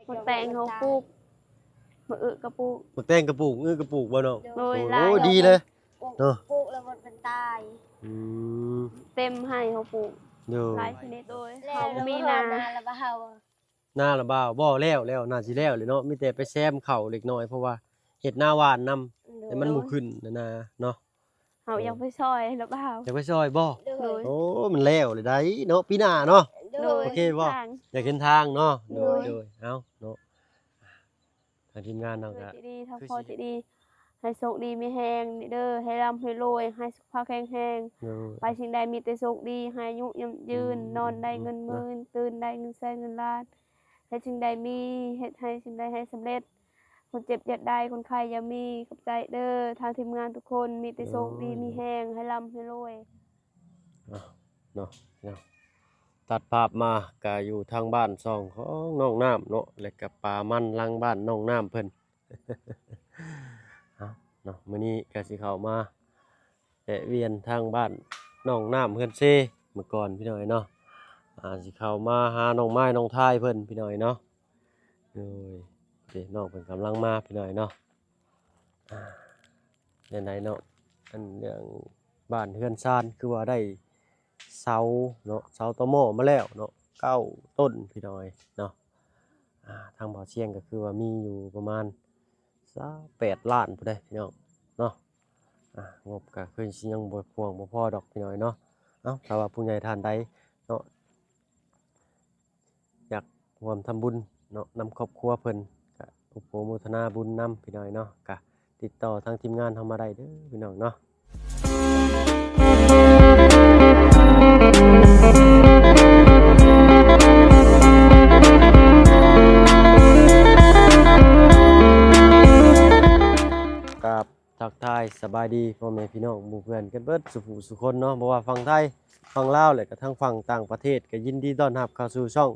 มักแตงเขาปลูกมะอึกระปลูกมักแตงกระปลูกกระปลูกบ่เนาะโดยโอ้ดีเลยเนาะปลูกแล้วมันเป็นตายเต็มให้เขาปลูกเด้อหลายชนิดโดยเขาแล้วมีนาแล้วบ่เฮาหน้าละบ่าวบ่แล้วน่าสิแล้วเลยเนาะมีแต่ไปแซมเข้าเล็กน้อยเพราะว่าเฮ็ดหน้าหวานนำแต่มันบ่ขึ้นนะเนาะเขายังไปซอยแล้วบ่าวอยากไปซอยบ่โดยโอ้มันแล้วเลยได้เนาะปีหน้าเนาะโอเคบ่ ทาง อยากเห็นทางเนาะโดยเอ้าเนาะทางทีมงานเนาะก็ดีถ้าพอจะดีให้โชคดีมีแฮงเด้อให้ร่ำให้รวยให้สุขภาพแข็งแรงไปสิ่งใดมีแต่โชคดีให้อายุยืนนอนได้เงินหมื่นตื่นได้เงินแสนเงินล้านให้สิ่งใดมีเฮ็ดให้สิ่งใดให้สำเร็จคนเจ็บอย่าได้คนไข้อย่ามีกับใจเด้อทางทีมงานทุกคนมีแต่โชคดีมีแฮงให้ร่ำให้รวยเนาะตัดภาพมาก็อยู่ทางบ้านซ่องของน้องน้ำเนาะและก็ป่ามันหลังบ้านน้องน้ำเพิ่น เนาะมื้อนี้ก็สิเข้ามาแวะเวียนทางบ้านน้องน้ำเพิ่นเซเมื่อก่อนพี่น้อยเนาะสิเข้ามาหาน้องไม้น้องทายเพิ่นพี่น้อยเนาะโดยน้องเพิ่นกำลังมาพี่น้อยเนาะไหนเนาะอันเรื่องบ้านเฮือนซ่านคือว่าได้เสาเนาะเสาตะโม้มาแล้วเนาะ9 ต้นพี่น้อยเนาะทางบ่อเชียงก็คือว่ามีอยู่ประมาณ8 ล้านพุ่นเด้พี่น้องเนาะงบก็คือสิยังบ่พอดอกพี่น้อยเนาะถ้าว่าผู้ใหญ่ท่านใดเนาะอยากร่วมทำบุญเนาะนำครอบครัวเพิ่นก็อุปโภคนาบุญนำพี่น้อยเนาะก็ติดต่อทางทีมงานเฮามาได้เด้อพี่น้องเนาะกับทักทายสบายดีพ่อแม่พี่น้องหมู่เพื่อนกันเบิดสุขสุคนเนาะบ่ว่าฝั่งไทยฝั่งลาวและก็ทั้งฝั่งต่างประเทศก็ยินดีต้อนรับเข้าสู่ช่อง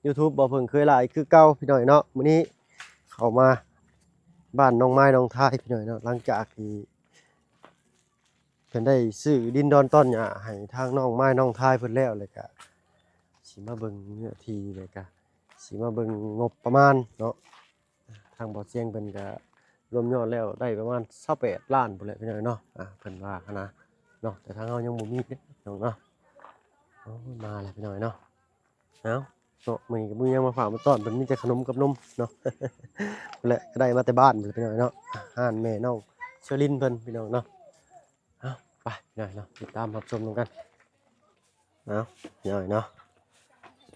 YouTube บ่เพิ่งเคยหลายคือเก่าพี่น้อยเนาะมื้อนี้เข้ามาบ้านน้องไม้น้องทายพี่น้อยเนาะหลังจากที่เพิ่นได้ซื้อดินดอนต้นหญ้าให้ทางน้องไม้น้องทายเพิ่นแล้วเลยก็สิมาเบิ่งเนื้อที่เลยก็สิมาเบิ่งงบประมาณเนาะทางบ่อเสียงเพิ่นก็รวมยอดแล้วได้ประมาณ28 ล้านพุ่นแหละพี่น้อยเนาะเพิ่นว่านะเนาะแต่ทางเฮายังบ่มีเด้น้องเนาะมาแล้วพี่น้อยเนาะเอ้าเนาะมื้อนี้ก็บ่มีหยังมาฝากมาต้อนเพิ่นมีแต่ขนมกับนมเนาะ พุ่นแหละก็ได้มาแต่บ้านพุ่นพี่น้อยเนาะห้านแม่น้องเชอรินเพิ่นพี่น้องเนาะเอ้าไปพี่น้อยเนาะติดตามรับชมกันเอ้าพี่น้อยเนาะ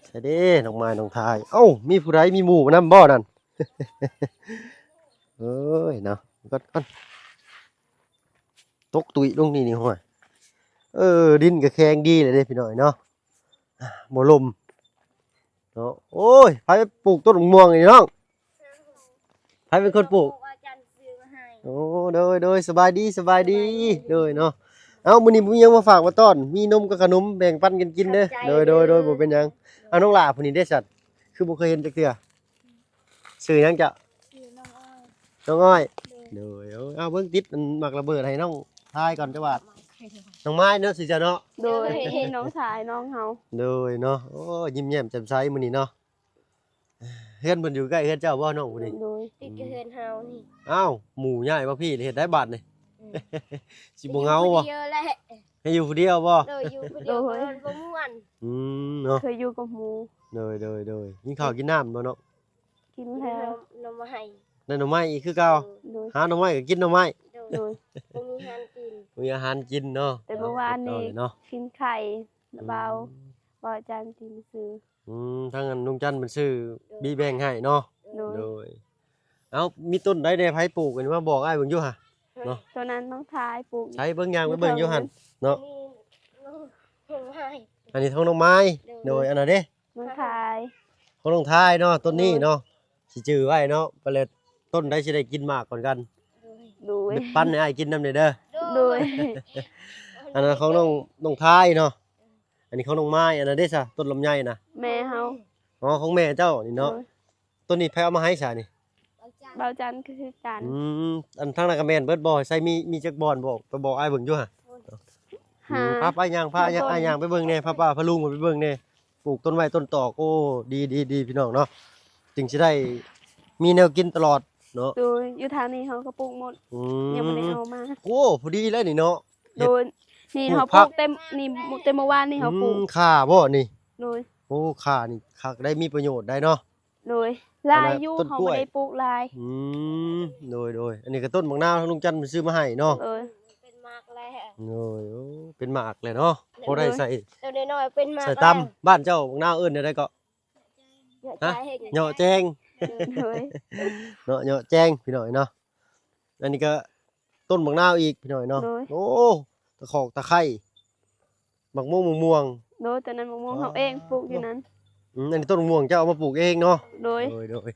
ใช่เด้น้องไม้น้องทายเอ้ามีผู้ใดมีหมู่มานำบ่นั่น เอ้ยเนาะก่อนตกตุยลงนี่ห้อยดินก็แข็งดีเลยเด้พี่น้อยเนาะบ่ลมเนาะโอ้ยไผปลูกต้นมะม่วงนี่น้องไผเป็นคนปลูกโอ้โดยสบายดีโดยเนาะเอ้ามื้อนี้มีหยังมาฝากมาต้อนมีนมกับขนมแบ่งปันกันกินเด้อโดยบ่เป็นหยังเอาน้องหล่าผู้นี้ได้สัตว์คือบ่เคยเห็นจักเทื่อชื่อหยังจ้ะน้องอ้อยโดยเอาเบิ่งติดมันมักระเบิดให้น้องทายก่อนจังหวัดน้องไม้เนาะสิจ้ะเนาะโดยน้องชายน้องเฮาโดยเนาะโอ้ยิ้มแย้มแจ่มใสมื้อนี้เนาะเฮือนเพิ่นอยู่ใกล้เฮือนเจ้าบ่น้องผู้นี้โดยติดกับเฮือนเฮานี่อ้าวหมู่ใหญ่บ่พี่เฮ็ดได้บาดนี่สิบ่เหงาบ่เยอะแหละให้อยู่ผู้เดียวบ่อยู่ผู้เดียวบ่ม่วนเนาะเคยอยู่กับหมู่โดยกินข้าวกินน้ำบ่เนาะกินแล้ว นมให้ได้หน่อไม้อีกคือเก่าหาหน่อไม้ก็กินหน่อไม้โดยมีอาหารกินมีอาหารกินเนาะแต่เมื่อวานนี้กินไข่เบาอาจารย์กินซื้อทางนั้นลุงจันทร์มันซื้อบีแบงให้เนาะโดยเอ้ามีต้นใดได้ไผปลูกกันว่าบอกอ้ายเบิ่งอยู่ห่ะเนาะตัวนั้นต้องทายปลูกใช้เบิ่งยางไปเบิ่งอยู่หั่นเนาะอันนี้ท้องน้องไม้โดยอันนั้นเด้ต้องทายของน้องทายเนาะต้นนี้เนาะสิจื้อไว้เนาะไปเลยต้นใดสิได้กินมากก่อนกันดูปั้นให้อ้ายกินนำเด้อดูอันนั้นของน้องทายเนาะอันนี้ของน้องไม้อันนั้นเด้ซะต้นลำไยนะแม่เฮาอ๋อของแม่เจ้านี่เนาะต้นนี้ไผเอามาให้ซะนี่เบาจันคือกันอันทางนั้นก็แม่นเบิดบ่ใส่มีจักบ่อนบอกไปบอกอ้ายเบิ่งอยู่ห่ะพาไปย่างอ้ายย่างไปเบิ่งแน่พาป้าพาลุงไปเบิ่งแน่ปลูกต้นไม้ต้นตอกโอ้ดีพี่น้องเนาะ จึงสิได้มีแนวกินตลอดเนาะ โดยอยู่ทางนี้เขาก็ปลูกหมด อื ยังบ่ได้ ม เอามา โอ้พอดีเลยนี่เนาะ โดยนี่ ปลูก เขา ผั ปลู ก กเต็มนี่เต็มเมื่อวานนี่เขาปลูก ข่าบ่นี่ โดย โอ้ข่านี่คักได้มีประโยชน์ได้เนาะ โดยลายอยู่ ต้น เขา กล้วย บ่ได้ปลูกลาย อืมโดยอันนี้ก็ต้นบักนาวทางลุงจันทร์มันซื้อมาให้เนาะ โดย เป็นมากแล้ว โอ้เป็นหมากเลยเนาะพอได้ใส่ ตัวน้อยๆเป็นมาก ใส่ตำบ้านเจ้าบักนาวเอิ้นได้ก็ ฮะ เหยาะแจง โดย เนาะเหยาะแจงพี่น้อยเนาะอันนี้ก็ต้นบักนาวอีกพี่น้อยเนาะโอ้ตะขอกตะไคร้บักม่วงม่วง โดยตอนนั้นมะม่วงเขาเองปลูกอยู่นั้น อันนี้ต้นม่วงเจ้าเอามาปลูกเองเนาะ โดย โดย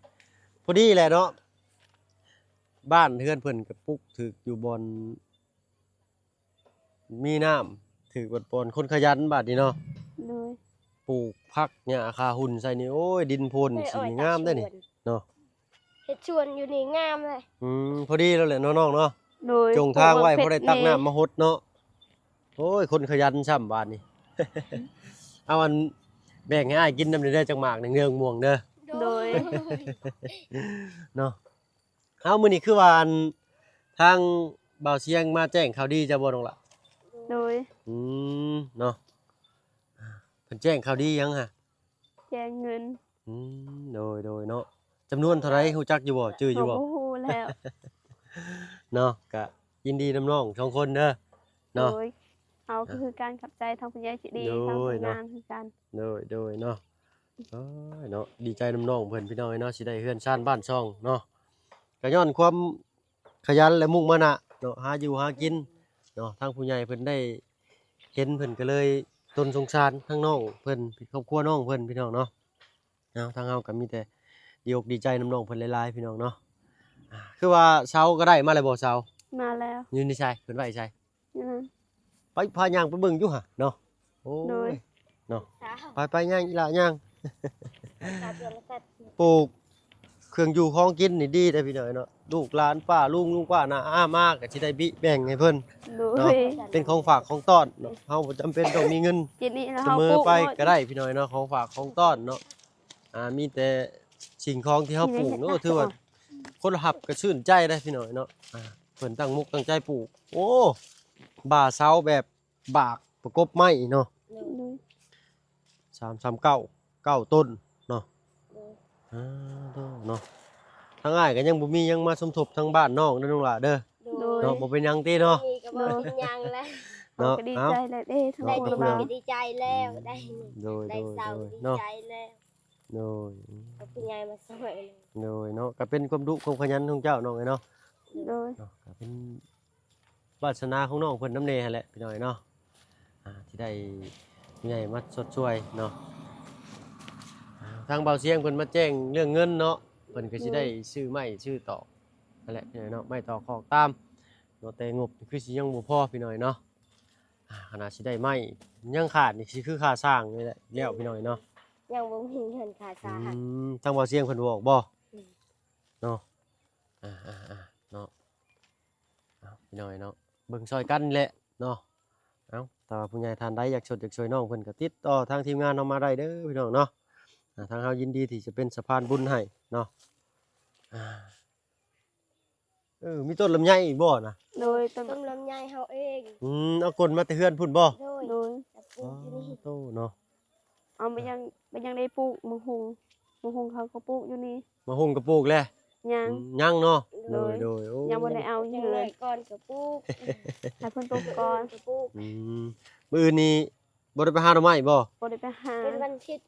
พอดีแหละเนาะบ้านเพื่อนเพิ่นกับปุ๊กถืออยู่บอนมีน้ำถือบอนคนขยันบาดนี้เนาะ โดย ปลูกผักเนี่ยคาหุ่นใส่นี่โอ้ยดินพูนสีงามได้อนี่เนาะ เฮ็ดชวนอยู่นี่งามเลย พอดีแล้วแหละน้องๆเนาะ โดย จงทางไว้ ปลู พอได้ตักน้ำมาหดเนาะโอ้ยคนขยันช่ำบาดนี้ เอาอันแบ่งให้อ้ายกินน้ำเด้อจังหมากหนึ่งเนืองม่วงเด้อ โดย เนาะเอามื้อนี้คือว่าอันทางบ่าวเสียงมาแจ้งข่าวดีจะบ่น้องล่ะ โดย เนาะเพิ่นแจ้งข่าวดียังฮะ แจงเงิน โดยเนาะจำนวนเท่าไหร่ฮู้จักอยู่บ่ชื่ออยู่บ่ เขาฮู้แล้ว เนาะก็ยินดีนำน้องสองคนเด้อ โด เนาะ ยเอาก็คือการขับใจทางผู้ใหญ่สิดี โดย ทางผู้ เนาะ งานคือกัน โดยเนาะโอ้ยเนาะดีใจนำน้องเพิ่นพี่น้อยเนาะสิได้เฮือนชานบ้านช่องเนาะก็ย้อนความขยันและมุ่งมั่นน่ะเนาะหาอยู่หากินเนาะทางผู้ใหญ่เพิ่นได้เห็นเพิ่นก็เลยตนสงสารทั้งน้องเพิ่นครอบครัวน้องเพิ่นพี่น้องเนาะทางเฮาก็มีแต่ดีอกดีใจนำน้องเพิ่นหลายๆพี่น้องเนาะคือว่าเช้าก็ได้มาแล้วบ่เช้า มาแล้ว อยู่นี่ใช่เพิ่นไว้ใช่ อย่างนั้น ไปพาย่างไปเบิ่งอยู่ห่ะเนาะโอ้ โดย ยเนาะ สาว ไปย่างอีหละย่าง ตัดเดือนละตัด ปลูกเครื่องอยู่ของกินนี่ดีได้อพี่น้อยเนาะลูกหลานป้าลุงป้าน้าอามากก็สิได้บิแบ่งให้เพิ่น โด เนาะ ย เป็นของฝากของต้อนเนาะเฮาบ่จำเป็นต้องมีเงิน จิตนี้แล้ว เส เขา มอ ปลูก ไป หมด ก็ได้พี่น้อยเนาะของฝากของต้อนเนาะมีแต่สิ่งของที่เฮาปลูกเนาะถือว่าคนรับก็ชื่นใจได้พี่น้อยเนาะเพิ่นตั้งมุกตั้งใจปลูกโอ้บ่าเซาแบบบากประกบไม้เนาะ โดย 339ต้นเนาะเนาะทางอ้ายก็ยังบ่มียังมาสมทบทางบ้านน้องเด้อน้องหล่ะเด้อ โดย เนาะบ่เป็นหยังติเนาะ มีก็บ่เป็นหยังแล้ว เขาก็ดีใจเลยเด้ทั้ง ได้ คน ดี เรา ก็ดีใจแล้วได้ โดย ได้เศร้าดี เนาะ ใจแล้ว โดย เอาคุณยายมาสวยเลย โดยเนาะก็เป็นความดุความขยันของเจ้าน้องเอ้ยเนาะ โดย เนาะก็เป็นวาสนาของน้องเพิ่นน้ำเนหั่นแหละพี่น้อยเนาะที่ได้ผู้ใหญ่มาสดช่วยเนาะทางเบาเสียงเพิ่นมาแจ้งเรื่องเงินเนาะเพิ่นก็สิได้ซื้อไม้ซื้อตอกนั่นแหละพี่น้อยเนาะไม้ตอกคอกตามเนาะแต่งบคือสิยังบ่พอพี่น้อยเนาะขนาดสิได้ไม้ยังขาดนี่สิคือค่าสร้างนี่แหละแล้วพี่น้อยเนาะ ยังบ่มีเงินค่าสาหัส ทางเบาเสียงเพิ่นบอกบ่ อืม เนาะเนาะเอาพี่น้อยเนาะเบิ่งซอยกันนี่แหละเนาะเอาถ้าว่าผู้ใหญ่ท่านใดอยากอยากช่วยน้องเพิ่นก็ติดต่อทางทีมงานเรามาได้เด้อพี่น้องเนาะทางเฮายินดีที่จะเป็นสะพานบุญให้เนาะมีต้นลำไยอีกบ่นะ โดยต้น ต้นลำไยเฮาเอง เอากลมาแต่เฮือนพุ่นบ่ โดย โดย แต่ปลูกอยู่นี่ โตเนาะ เอาไปยังได้ปลูกมะฮุงเขาก็ปลูกอยู่นี่ มาหุงกระปลูกแล้ว ยัง ยังเนาะ โดย โดยโอ้ ยังบ่ได้เอา ยั เงิ ง น หน่อยก่อนก็ปลูก ให้เพิ่นปลูกก่อน ก็ปลูก มื้ออื่นนี้บ่ได้ไปหาหน่อไม้บ่ บ่ได้ไปหา เป็นวันอาทิตย์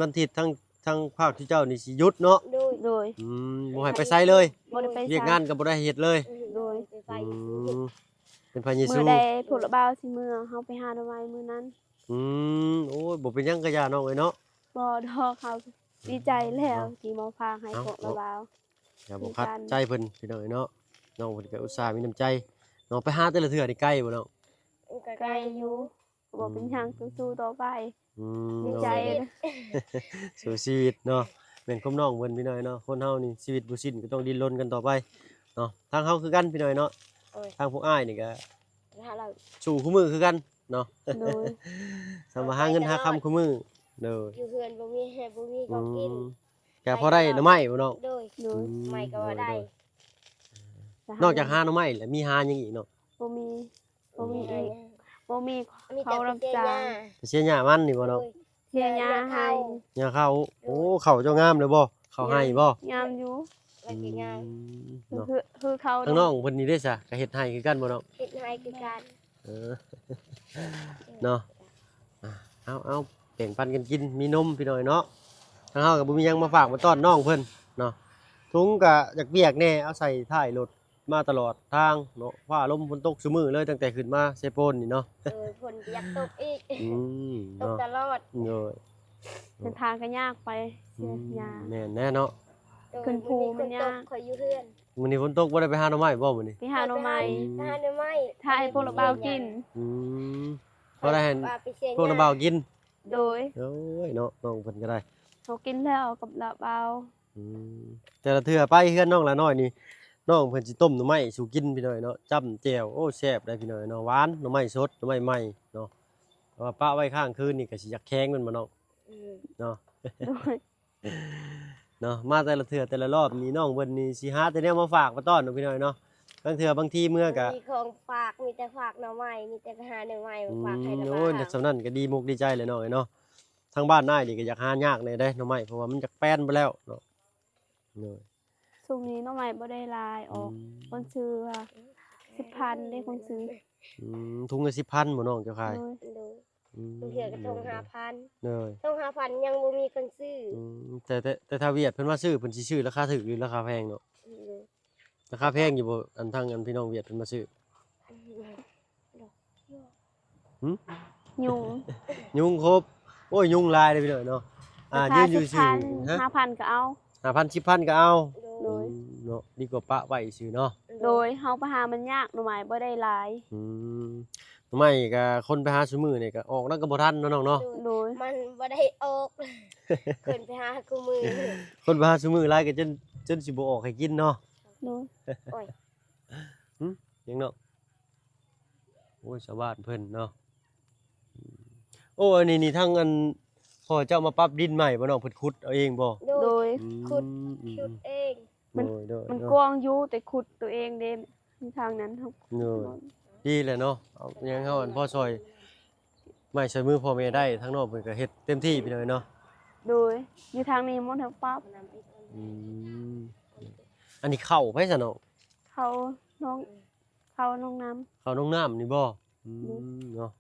วันอาทิตย์ทั้งภาคที่เจ้านี่สิหยุดเนาะ โดย โดย บ่ให้ไปไสเลย บ่ได้ไป เรียกงานก็บ่ได้เฮ็ดเลย โดยไปไฟ เป็นพระเย มื้ ซู อใดผลบ่าวสิมื้อเฮาไปหาดอกไม้มื้อนั้น โอ้ยบ่เป็นหยังกะยาน้องเอ้ยเนาะ บ่ดอกเขาดีใจแล้วที่มาพาให้พวกละบ่าว อย่าบ่คัดใจเพิ่นพี่น้องเอ้ยเนาะน้องเพิ่นก็อุตส่าห์มีน้ำใจน้องไปหาแต่ละเทื่อนี่ไกลบ่น้อง ไกลอยู่บ่เป็นหยังสู้ๆต่อไปดีใจ เนาะ เลย สู่ชีวิตเนาะแม่นความน้องเพิ่นพี่น้อยเนาะคนเฮานี่ชีวิตบ่สิ้นก็ต้องดิ้นรนกันต่อไปเนาะทางเฮาคือกันพี่น้อยเนาะทางพวกอ้ายนี่ก็ ถ้าเรา สู้คู่มือคือกันเนาะ โดย สำหาเงินหาคำคู่มือเด้อ อยู่เฮือนบ่มีให้บ่มีของกิน ก็พอได้หน่อไม้บ่น้อง โดย โดย ไม่ก็ว่าได้ นอกจากหาหน่อไม้แล้วมีหาหยังอีกเนาะ บ่มีบ่มีอีกบ่มี มี เขา แต่ รับ เสีย จ้า หญ้าง ไปเสียหญ้ามันนี่บ่เนาะ เสียยาให้ หญ้าข้าวโอ้ข้าวเจ้างามเลยบ่ข้าวให้บ่ ยามอยู่ แล้วก็หญ้า เนาะ คือเขา ทางน้องเพิ่นนี่ได้ซะก็เฮ็ดให้คือกันบ่เนาะ เฮ็ดให้คือการ เออ เนาะเอาแบ่งปันกันกินมีนมพี่น้อยเนาะทางเฮาก็บ่มีหยังมาฝากมาต้อนน้องเพิ่นเนาะถุงก็อยากเปียกแน่เอาใส่ท้ายรถมาตลอดทางเนาะฟ้าลมฝนตกซุมื้อเลยตั้งแต่ขึ้นมาเซโปนนี่เนาะ ฝนอยากตกอีก อืม ตก เนาะ ตลอด โดย เดินทางก็ยากไปเสียยา แม่นแน่เนาะ ขึ้นภูมันยาก คอยอยู่เพื่อน มื้อนี้ฝนตกบ่ได้ไปหาหน่อไม้บ่มื้อนี้ ไปหาหน่อไม้ ถ้าหน่อไม้ ถ้าให้พวกเราเบากิน อืมบ่ได้ให้ ว่าไปเสีย พวกน้าบ่าวกิน โดย โอ้ยเนาะน้องเพิ่นก็ได้ เขากินแล้วกับละเบา อืมแต่ละเทื่อไปเฮือนน้องละน้อยนี่น้องเพิ่นสิต้มหน่อไม้สู่กินพี่น้อยเนาะจ้ำแจ่วโอ้แซ่บได้พี่น้อยเนาะหวานหน่อไม้สดหน่อไม้ใหม่เนาะเพราะว่าปะไว้ข้างคืนนี่ก็สิอยากแข็งมันบ่น้องเนาะ โดย เนาะมาแต่ละเทื่อแต่ละรอบนี่น้องเพิ่นนี่สิหาแต่แนวมาฝากมาต้อนเนาะพี่น้อยเนาะบางเทื่อบางทีเมื่อก็ มีของฝากมีแต่ฝากหน่อไม้มีแต่หาหน่อไม้มาฝากให้หน่อ โอ้ยแต่สำนั้นก็ดีมุกดีใจเลยน้อยเนาะทางบ้านนายนี่ก็อยากหายากเลยได้หน่อไม้เพราะว่ามันจักแป้นไปแล้วเนาะเนาะ ช่วงนี้หน่อไม้บ่ได้ลายออกคนซื้อค่ะ10,000ได้คนซื้อ ถุงละ10,000บ่น้องเจ้าขาย โดย ดู อืม บางเทื่อก็ต้อง5,000 เด้อ ต้อง5,000ยังบ่มีคนซื้อ แต่ถ้าเวียดเพิ่นว่าซื้อเพิ่นสิซื้อราคาถูกหรือราคาแพงเนาะราคาแพงอยู่บ่อันทางอันพี่น้องเวียดเพิ่นมาซื้อ ยุง ยุงครบโอ้ยยุงลายเลยพี่น้องเนาะยืนอยู่ซื่อฮะ 5,000ก็เอา 5,000 10,000ก็เอา โดย เนาะดีกว่าปะไว้ซื่อเนาะ โดยเฮาไปหามันยากหน่อไม้บ่ได้หลาย ทำไมก็คนไปหาซุมื้อนี่ก็ออกแล้วก็บ่ทันเนาะน้องเนาะ โดย มันบ่ได้ออกเพิ่นไปหากูมือ คนไปหาซุมื้อหลายก็จนสิบ่ออกให้กินเนาะ โดย โอ้ย ยังเนาะโอ้ยชาวบ้านเพิ่นเนาะโอ้อันนี้ทั้งอันพ่อเจ้ามาปรับดินใหม่บ่น้องเพิ่นขุดเอาเองบ่ โดย ขุดเอง มัน โดย มัน เนาะ กว้างอยู่แต่ขุดตัวเองเด้มีทางนั้นครับ โดยดีแหละเนาะเอายังเฮาอันพ่อซอยไม่ใช้มือพ่อแม่ได้ทั้งนอกเพิ่นก็เฮ็ดเต็มที่พี่น้อยเนาะ โดยอยู่ทางนี้มันเถอะปั๊บ อืมอันนี้เข้าไปซะเนาะ เขาน้องเขาน้องน้ำ เข้าน้องน้ำนี่บ่เนาะ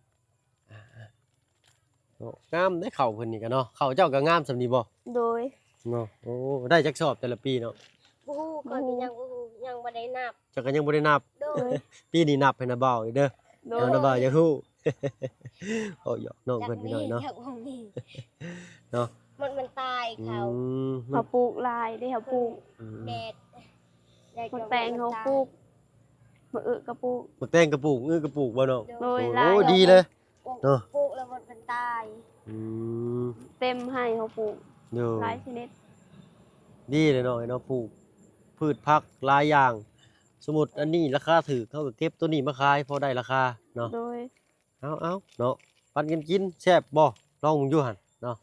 เนาะงามได้เข้าเพิ่นนี่ก็เนาะเข้าเจ้าก็งามสำนี้บ่ โดย เนาะโอ้ได้จักสอบแต่ละปีเนาะ บ่ฮู้ก่อนยังบ่ฮู้ยังบ่ได้นับ เจ้าก็ยังบ่ได้นับ โด โด ย ย ปีนี้นับให้นะบ่าวอีกเด้อ โด เอา ย นะบ่าวอย่าฮู้ โอ้ยอกน้องเพิ่นพี่น้อยเนาะ จากบ่มี เนาะ มันตายเขา เขาปลูกลายได้เขาปลูก แดดแดด มันแตงเขาปลูกมะอึกระปลูก บักแตงกระปุกกระปุกบ่เนาะ โดย โอ้ ลาย ดีเลย เนาะ ปลูกแล้วมันเป็นตาย อืม เต็มให้เขาปลูก เด้อ หลายชนิด ดีเลยเนาะเนาะปลูกพืชผักหลายอย่าง สมมุติอันนี้ราคาถูกเขาก็เก็บตัวนี้มาขายพอได้ราคาเนาะ โดย เอาเนาะปันกันกินแซ่บบ่ลองมึงอยู่หั่นเนาะ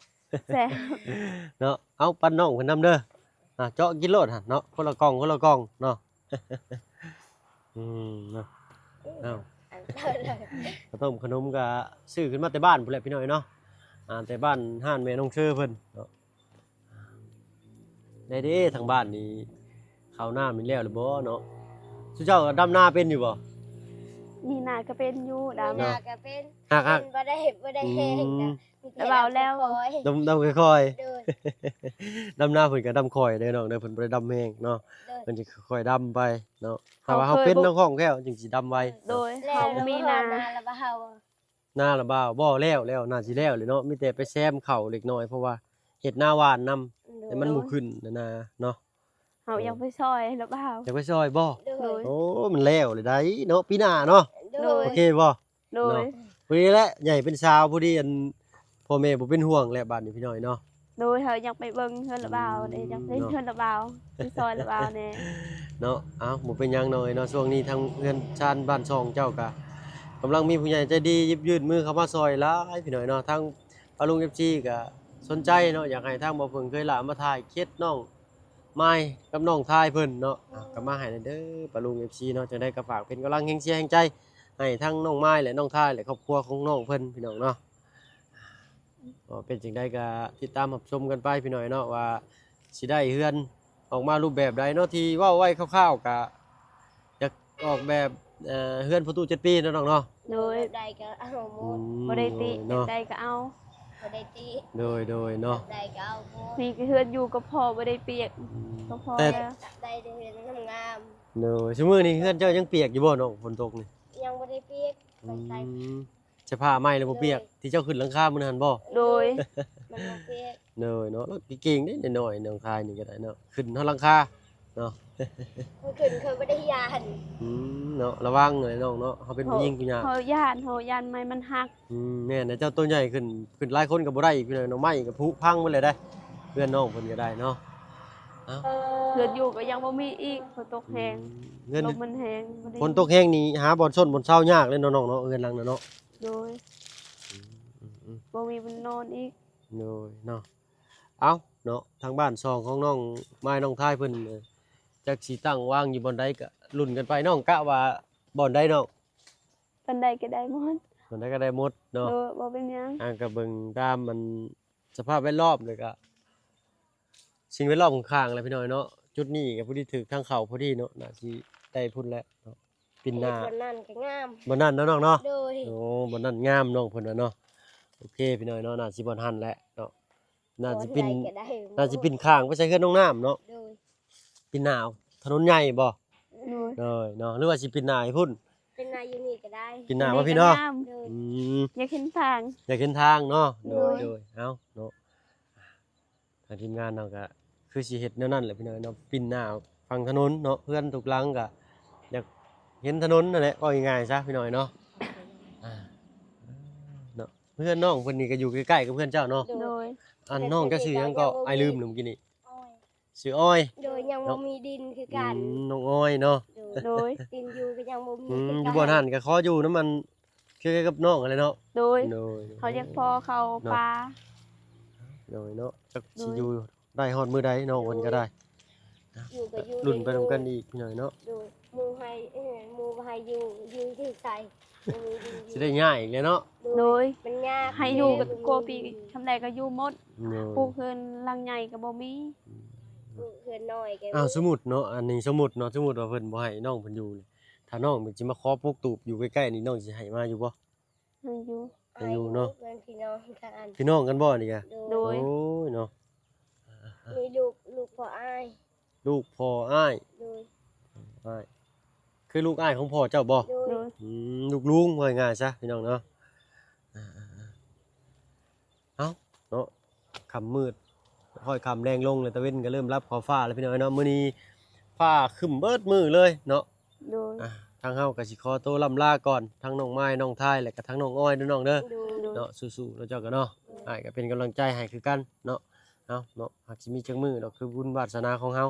แซ่บ เนาะเอาปันน้องเพิ่นนำเด้อเจาะกินโลดหั่นเนาะคนละกล่องคนละกล่องเนาะ เนาะเอาข้าวต้มขนมก็ซื้อขึ้นมาแต่บ้านพุ่นแหละพี่น้อยเนาะแต่บ้านห้านแม่น้องเชอเพิ่นเนาะได้เด้ทางบ้านนี่ข้าวหน้ามันแล้วหรือบ่เนาะสุเจ้าก็ดำนาเป็นอยู่บ่ นี่นาก็เป็นอยู่ดำ หน้าก็เป็น ฮัก บ่ได้แห้งนะ แล้วเบาแล้ว คอย ดำค่อย เดิน ๆดำหน้าเพิ่นก็ดำค่อยเด้อน้องเด้อเพิ่นบ่ได้ดำแห้งเนาะ เดิน เพิ่นสิค่อยๆดำไปเนาะถ้าว่าเฮาเป็นน้องของแก้วจึงสิดำไว โดย แล้ เขา ว มี นา นา แล้วบ่เฮา หน้าละบ่าวบ่แล้วน่าสิแล้วเลยเนาะมีแต่ไปแซมเข้าเล็กน้อยเพราะว่าเฮ็ดหน้าหวานนํแต่มันบ่ขึ้นนะเนาะ เขายังไปซอยแล้วเปล่า อยากไปซอยบ่ โดย โอ้มันแล้วเลยได้เนาะปีหน้าเนาะ โดย โอเคบ่ โดย พอดีแหละใหญ่เป็นสาวพอดีอันพ่อแม่บ่เป็นห่วงแหละบัดนี้พี่น้อยเนาะ โดยเขายังไปเบิ่งเฮือนละเปล่าเด้ยังไปเฮือนละเปล่าไปซอยละเปล่าแน่ เนาะเอ้าบ่เป็นหยังน้อยเนาะช่วงนี้ทางเรือนชานบ้านช่องเจ้าก็กำลังมีผู้ใหญ่ใจดีหยิบยื่นมือเข้ามาซอยหลายพี่น้อยเนาะทางปาลุง FC ก็ สนใจเนาะอยากให้ทางบ่เพิ่งเคยละมาถ่ายเคสน้องไม้กับน้องทายเพิ่นเนาะก็มาให้เด้อปะลุง FC เนาะจะได้กระฝากเป็นกำลังแรงเชียร์แรงใจให้ทั้งน้องไม้และน้องทายและครอบครัวของน้องเพิ่นพี่น้องเนาะก็เป็นจังได๋ก็ติดตามรับชมกันไปพี่น้อยเนาะว่าสิได้เฮือนออกมารูปแบบใดเนาะที่เว้าไว้คร่าวๆก็อยากออกแบบเฮือนประตู7ปีเนาะน้องเนาะ โดย แบบใดก็เอาหมด บ่ได้ติ เนาะ ใดก็เอา บ่ได้ติ โดยเนาะ แบบใดก็เอาหมด มีก็เฮือนอยู่ก็พอบ่ได้เปียกก็พอ แต่ แล้ว แบบใดเดือนงาม โดยซุมื้อนี้เฮือนเจ้ายังเปียกอยู่บ่น้องฝนตกนี่ ๆยังบ่ได้เปียก อื มันใส่ มจะผ้าไหม้แล้วบ่เปียกที่เจ้าขึ้นหลังคามื้อนั้นบ่ โดย มันบ่เปียก เนาะแล้วเก่งเด้น้อยๆน้องทายนี่ก็ได้เนาะขึ้นเฮาหลังคาเนาะ มันขึ้นเคยบ่ได้ยาน เนาะระวังหน่อยน้องเนาะเฮาเป็นผู้หญิงผู้หญิง เฮาย่านไม้มันหัก แม่นนะเจ้าตัวใหญ่ขึ้นหลายคนก็บ่ได้อีกพี่น้องน้องไม้ก็ผุพังหมดเลยได้เพื่อนน้องเพิ่นก็ได้เนาะ เฮือนอยู่ก็ยังบ่มีอีกฝนตกแฮง เงิน ลมมันแฮงบ่ได้ ฝนตกแห้งนี่หาบ่อนซ่นบ่อนเช้ายากเลยเนาะน้องเนาะเฮือนหลังน่ะเนาะ โดยบ่มีมันนอนอีก โดยเนาะเอ้าเนาะทางบ้านซองของน้องไม้น้องทายเพิ่นจักสิตั้งวางอยู่บ่อนใดก็ลุ้นกันไปน้องกะว่าบ่อนใดน้อง ปานใดก็ได้หมด บ่อนใดก็ได้หมดเนาะ บ่เป็นหยัง ก็เบิ่งตามมันสภาพแวดล้อมเลยก็สิ่งแวดล้อมข้างๆแหละพี่น้อยเนาะจุดนี้ก็พอดีถึกทางเข้าพอดีเนาะน่าสิได้พุ่นแล้วเนาะปินหน้า วันนั้นก็งาม บ่นั่นเนาะน้องเนาะ โดย โอ้บ่นั่นงามน้องเพิ่นว่าเนาะโอเคพี่น้อยเนาะน่าสิบ่หันแหละเนาะน่าสิปิน วันใดก็ได้ น่าสิปินข้างไปใส่เฮือนน้องน้ำเนาะ โดย ปินหน้าเอาถนนใหญ่บ่ โดย เลยเนาะหรือว่าสิปินหน้าให้พุ่น เป็นนายอยู่นี่ก็ได้ ปินหน้าว่าพี่เนาะ งาม โดย อืม อยากเห็นทาง อยากเห็นทางเนาะโด โด ย ย เอ้าเนาะทางทีมงานเนาะก็คือสิเฮ็ดแนวนั้นแหละพี่น้อยเนาะปินหน้าฝั่งถนนเนาะเพื่อนทุกหลังก็อยากเห็นถนนนั่นแหละว่าง่ายๆซะพี่น้อยเนาะอ่าเนาะเพื่อนน้องเพิ่นนี่ก็อยู่ใกล้ๆกับเพื่อนเจ้าเนาะ โดย อันน้องก็ชื่อหยังก็อ้ายลืมเมื่อกี้นี่ อ้อย ชื่ออ้อย โดยยังบ่มีดินคือกัน น้องอ้อยเนาะ โดย ดินอยู่ก็ยังบ่มี อยู่บ่นั่นก็ขออยู่น้ำมันคือกับน้องอะไรเนาะ โดย โดย เขาอยากพอเขาปลา โดยเนาะจักสิอยู่ได้ฮอดมื้อใดน้องเพิ่นก็ได้ อยู่ก็อยู่ รุ่นไปนำกันอีกพี่น้อยเนาะ โดยหมู่ให้หมู่ให้อยู่ที่ใส่บ่มีดินอ สิ ยู่ ได้ง่ายอีกเลยเนาะ โดย มันยาก ให้อยู่กับโกปีทำใดก็อยู่หมด โดย ปลูกเพิ่นลังใหญ่ก็บ่มี เพื่อนน้อยก็ อ้าวสมมุติเนาะอันนี้สมมุติเนาะสมมุติว่าเพิ่นบ่ให้น้องเพิ่นอยู่นี่ถ้าน้องมันสิมาขอปลูกตูบอยู่ใกล้ๆนี่น้องสิให้มาอยู่บ่ ให้อยู่ ให้อยู่เนาะ เพื่อนพี่น้องกัน พี่น้องกันบ่นี่ก็ โด โอ้ ย ยเนาะ มีลูกพ่ออ้าย ลูกพ่ออ้าย โดย อ้ายคือลูกอ้ายของพ่อเจ้าบ่ โดย โดย ลูกลุงว่าง่ายๆซะพี่น้องเนาะเอ้าเนาะค่ำมืดค่อยค่ำแรงลงเลยตะเว้นก็เริ่มรับขอบฟ้าแล้วพี่น้องเนาะมื้อนี้ฟ้าครึ้มเบิดมื้อเลยเนาะ โดย ทางเฮาก็สิขอตัวล่ำลาก่อนทั้งน้องไม้น้องทายและก็ทั้งน้องอ้อยเด้อน้องเด้อ โดย โดย เนาะสู้ๆแล้วเจ้าก็เนาะอ้ายก็เป็นกำลังใจให้คือกันเนาะเอาเนาะหากสิมีจักมื้อดอกคือบุญวาสนาของเฮา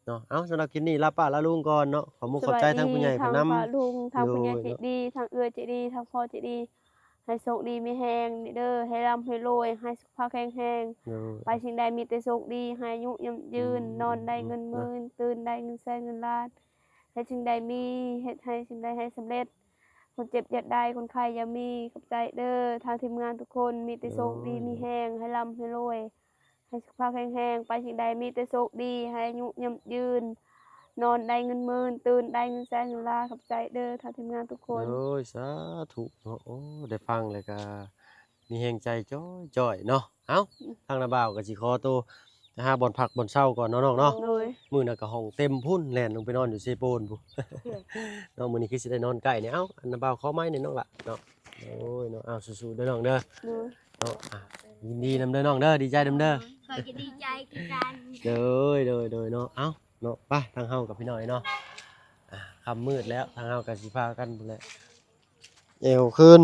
เนาะเอาสำหรับคลิปนี้ลาป้าลาลุงก่อนเนาะขอมุกขอบใจทั้งผู้ใหญ่ผู้นำ ทางป้าลุงทางผู้ใหญ่ โดย ใจดีทางเอื้อใจดีทางพ่อใจดี ให้โชคดีมีแฮงเด้อให้ร่ำให้รวยให้สุขภาพแข็งแรงไปสิ่งใดมีแต่โชคดีให้อายุยืนนอนได้เงินหมื่นตื่นได้เงินแสนเงินล้านให้สิ่งใดมีเฮ็ดให้สิ่งใดให้สำเร็จ คนเจ็บอย่าได้คนไข้อย่ามีขอบใจเด้อทางทีมงานทุกคนมีแต่โชคดีมีแฮงให้ร่ำให้รวยให้สุขภาพแข็งแรงไปสิ่งใดมีแต่โชคดีให้อายุยืนนอนได้เงินหมื่นตื่นได้เงินแสนเงินล้านขอบใจเด้อทางทีมงานทุกคน โอ้ยสาธุเนาะโอ้ได้ฟังเลยก็มีแฮงใจจ้อยๆเนาะเอ้าทางนาบ่าวก็สิขอตัวนะฮะบ่อนพักบ่อนเช้าก่อนเนาะน้องเนาะ โดย มื้อน่ะก็ห้องเต็มพุ่นแล่นลงไปนอนอยู่เซโปนพุ เนาะมื้อนี้คือสิได้นอนใกล้เนี่ยเอ้าอันนาบ่าวขอไม้หน่อยน้องล่ะเนาะโอ้ยเนาะอ้าวสู้ๆเด้อน้องเด้อ โดย เนาะยินดีนำเด้อน้องเด้อดีใจนำเด้อ คอยจะดีใจคือกัน เด้อเนาะเอ้าเนาะไปทางเฮากับพี่น้อยเนาะค่ำมืดแล้วทางเฮาก็สิพากันพุ่นแหละเอวขึ้น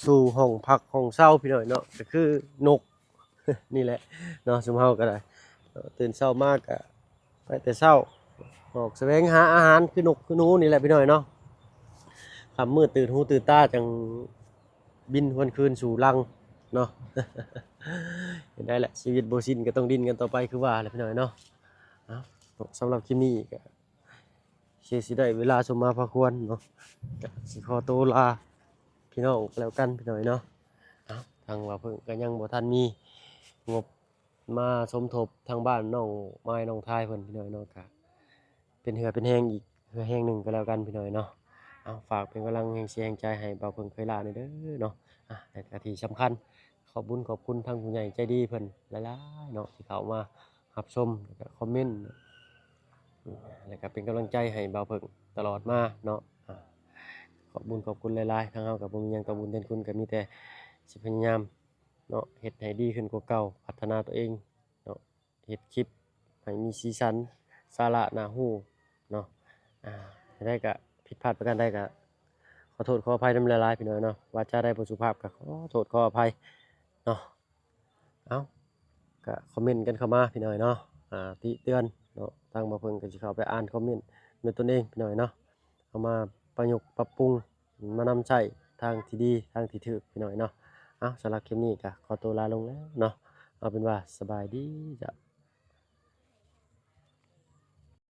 สู่ห้องพักห้องเช่าพี่น้อยเนาะก็คือนก นี่แหละเนาะซุมเฮาก็ได้ตื่นเช้ามากก็ไปแต่เช้าออกแสวงหาอาหารคือนกคือหนูนี่แหละพี่น้อยเนาะค่ำมืดตื่นหูตื่นตาจังบินวันคืนสู่รังเนาะ เห็นได้แหละชีวิตบ่สิ้นก็ต้องดิ้นกันต่อไปคือว่าแหละพี่น้อยเนาะเอ้าสำหรับคลิปนี้ก็สิได้เวลาสมมาพาควรเนาะก็สิขอตัวลาพี่น้องแล้วกันพี่น้อยเนาะเอ้าทางว่าเพิ่นก็ยังบ่ทันมีงบมาสมทบทางบ้านน้องไม้น้องทายเพิ่นพี่น้อยเนาะก็เป็นเหือเป็นแหงอีกเหือแหงหนึงก็แล้วกันพี่น้อยเนาะเอาฝากเป็นกำลังแรงเชียร์แรงใจให้เบาเพิ่นเคยลาหน่อยเด้อเนาะแต่ก็ที่สำคัญขอบคุณทางผู้ใหญ่ใจดีเพิ่นหลายๆเนาะที่เข้ามารับชมแล้วก็คอมเมนต์แล้วก็เป็นกำลังใจให้เบาเพิ่นตลอดมาเนาะขอบคุณหลายๆทางเฮาก็บ่มีหยังตอบบุญแทนคุณก็มีแต่สิพยายามเนาะเฮ็ดให้ดีขึ้นกว่าเก่าพัฒนาตัวเองเนาะเฮ็ดคลิปให้มีสีสันสาระน่ารู้เนาะได้ก็ผิดพลาดประการใดก็ขอโทษขออภัยนำหลายๆพี่น้อยเนาะวาจาใดบ่สุภาพก็ขอโทษขออภัยเนาะเอ้าก็คอมเมนต์กันเข้ามาพี่น้อยเนาะติเตือนเนาะทางบ่เพิ่นก็สิเข้าไปอ่านคอมเมนต์ด้วยตนเองพี่น้อยเนาะเอามาประยุกต์ปรับปรุงมานำใช้ทางที่ดีทางที่ถูกพี่น้อยเนาะเอ้าสำหรับคลิปนี้ก็ขอตัวลาลงแล้วเนาะเอาเป็นว่าสบายดีจ้ะ